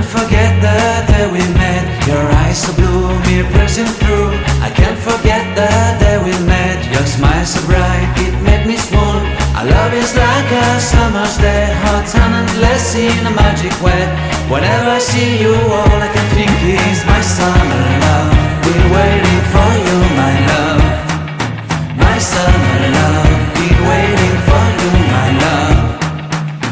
forget the day we met. Your eyes so blue, me pressing through. I can't forget the day we met. Your smile so bright, it made me swoon. Our love is like a summer's day, hot and endless in a magic way. Whenever I see you, all I can think is my summer love. Been waiting for you, my love. My summer love. Been waiting for you, my love.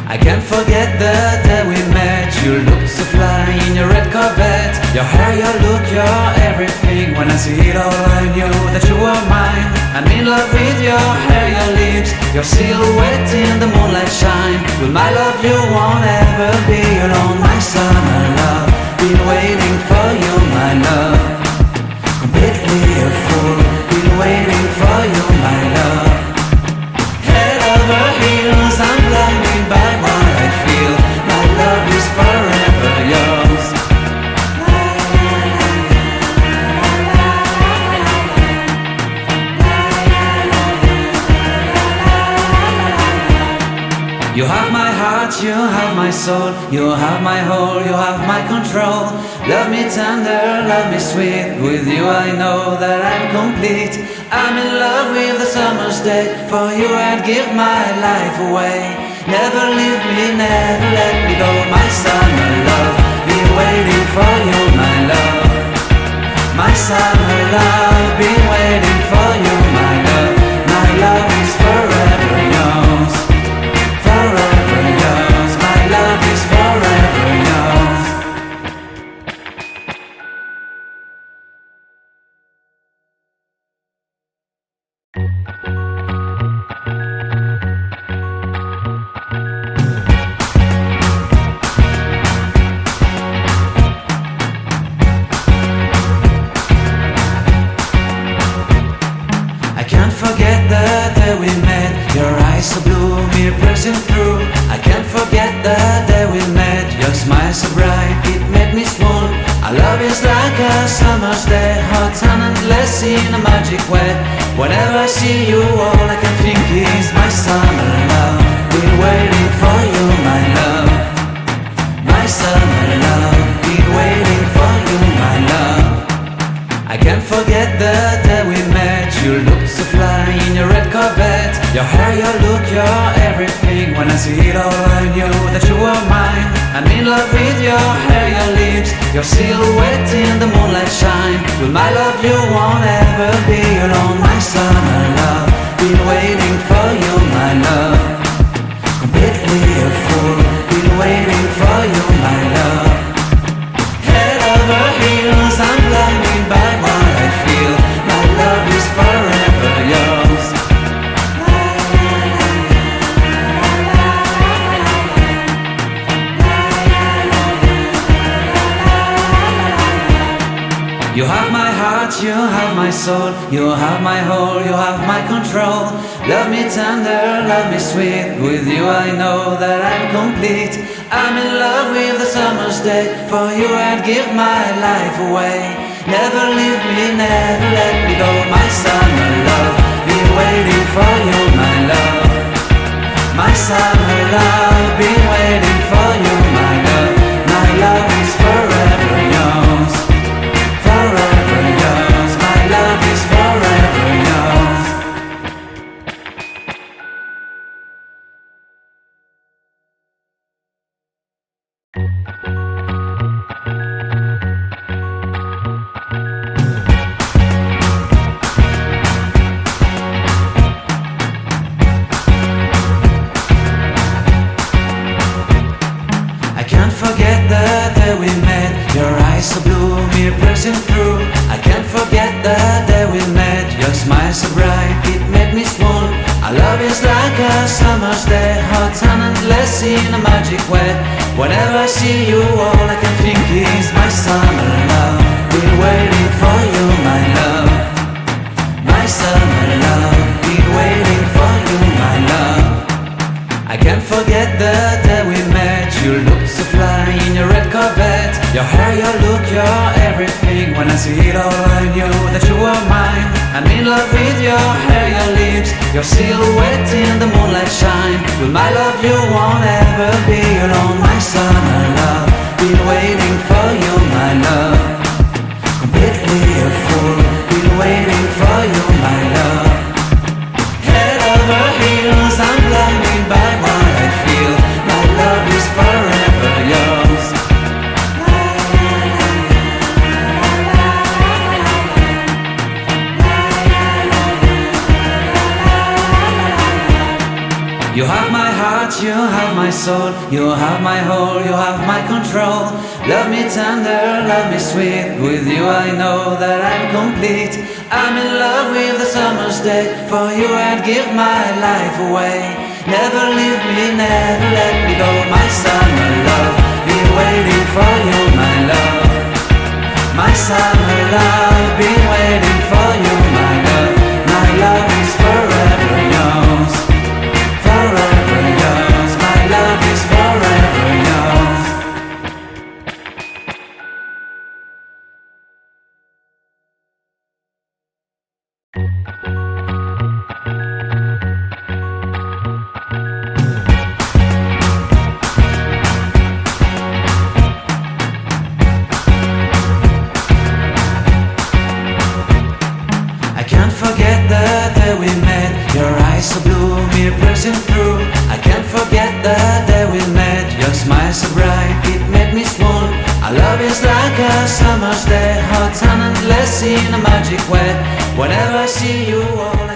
I can't forget the day we met. You looked so fly in your red Corvette. Your hair, your look, your everything. When I see it all, I knew that you were mine. I'm in love with your hair, your lips, your silhouette in the moonlight shine. With my love you won't ever be alone. My summer love, been waiting for you, my love. Completely a fool, been waiting for you, my love. Head over heels, I'm blinded by what I feel. My love is forever yours. You have my heart, you have my soul. You have my whole, you have my control. Love me tender, love me sweet. With you I know that I'm complete. I'm in love with the summer's day. For you I'd give my life away. Never leave me, never let me go. My summer love, been waiting for you, my love. My summer love, been waiting for you, my love. My love is forever yours. Forever yours, my love is forever yours. I can't forget the day we met. Your eyes so blue, me pressing through. I can't forget the day we met. Your smile so bright, it made me swoon. Our love is like a summer's day, hot and endless in a magic way. Whenever I see you, all I can think is my summer love. Been waiting for you, my love. My summer love, been waiting for you, my love. I can't forget the day we met. You looked so fly in your red Corvette. Your hair, your look, your everything. When I see it all, I knew that you were mine. I'm in love with your hair, your lips, your silhouette in the moonlight shine. With my love you won't ever be alone. My summer love, been waiting for you, my love. Completely a fool, been waiting for you, my love. Head over heels, I'm blinded by what I feel. My love is forever yours. You have my heart, you have my soul. You have my whole, you have my control. Love me tender, love me sweet. With you I know that I'm complete. I'm in love with the summer's day. For you I'd give my life away. Never leave me, never let me go. My summer love, been waiting for you, my love. My summer love, been waiting for you, my love. My love is forever yours. Forever yours, my love is forever yours. I can't forget the day we met. Your eyes so blue, me pressing through. I can't forget the day we met. Your smile so bright, it made me swoon. Our love is like a summer's day, hot and endless in a magic way. Whenever I see you, all I can think is my summer love. Been waiting for you, my love. My summer love, been waiting for you, my love. I can't forget the day we met. You looked so fly in your red Corvette. Your hair, your look, your everything. When I see it all, I knew that you were mine. I'm in love with your hair, your lips, your silhouette in the moonlight shine. With my love you won't ever be alone. My summer love, been waiting heart, you have my soul, you have my whole, you have my control. Love me tender, love me sweet, with you I know that I'm complete. I'm in love with the summer's day, for you I'd give my life away. Never leave me, never let me go, my summer love, be waiting for you, my love. My summer love, be waiting for you, my love. My love is forever yours, forever yours. My love is forever yours. I can't forget the day we met. Your eyes so blue, me piercing through. I can't forget the day we met. Your smile so bright, it made me swoon. Our love is like a summer's day, hot and endless in a magic way. Whenever I see you, all I